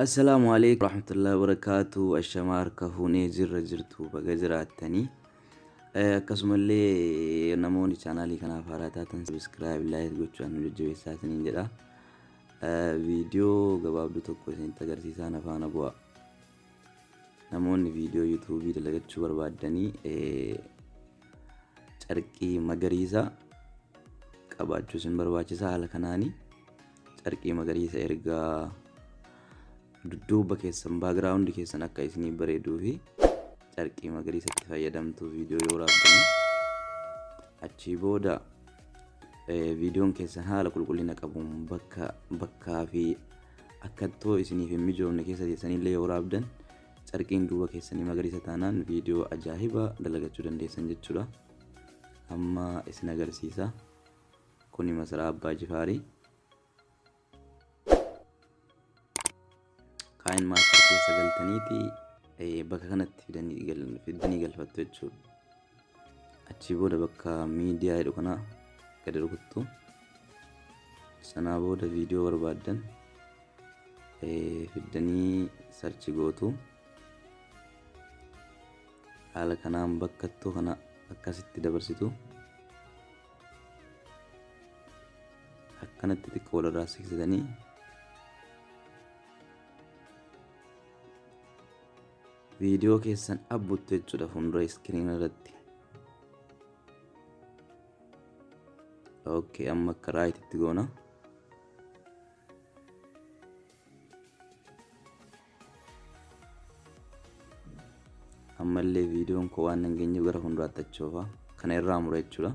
السلام عليكم ورحمة الله وبركاته. الشمار كهوني جرتو بجراتني كسم اللي نموني channelي كنا فاراتاتن سبسكرايب لايك gochuun hojjechuu isaanii jedha. Viidiyoo gabaabduu tokko isin agarsiisaa nafaana bu'a. Namoonni viidiyoo YouTube dalagachuu barbaadanii carqii magariisa qabaachuu isin barbaachisa. Haala kanaani carqii magariisa ergaa dudduuba keessan background keessan akka isinii bareeduu fi carqii magariisatti fayyadamtuu viidiyoo yoo raabdanii achi booda viidiyoon keessan haala qulqullina qabuun bakkaa fi akkatoo isiniif hin mijoofne keessa teessanillee yoo raabdan carqiin duuba keessanii magariisa taanaan viidiyoo ajaa'ibaa dalagachuu dandeessan jechuudha. Amma isin agarsiisa. Kuni masaraa Abbaa Jifaarii. Kain master keessa galtaniiti bakka kanatti fidanii galfattu jechuudha. Achi booda bakka miidiyaa jedhu kana gad rukuttu. Sanaa booda viidiyoo barbaadan fidanii sarchi gootu. Haala kanaan bakkattuu kana akkasitti dabarsitu. Akkanatti xiqqoo walirraa siqsitanii viidiyoo keessan abbuttu jechuudha fuuldura iskiriin irratti. Okay, amma akka raayititti goona. Ammallee viidiyoon koo waan hin geenye gara fuulduraatti achoofa. Kana irraa mura jechuudha.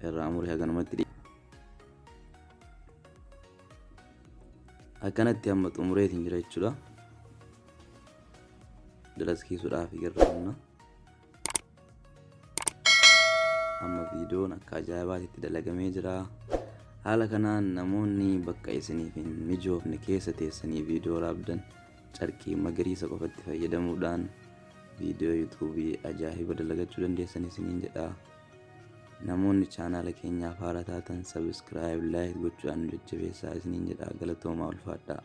Irraa muree haganumatti akkanatti amma xumureetiin jira jechuudha. Dalaskiisuudhaaf garra humna. Amma viidiyoon akka ajaa'ibaatti dalagamee jira. Haala kanaan namoonni bakka isiniif hin mijoofne keessa teessanii viidiyoo raabdan carqii magariisa qofatti fayyadamuudhaan viidiyoo YouTube ajaa'iba dalagachuu dandeessan isiniin jedha. Namoonni channel keenyaaf haaraa taatan subscribe like gochuun jajjabeessaa isiniin jedha. Galatoomaa ulfaadhaa.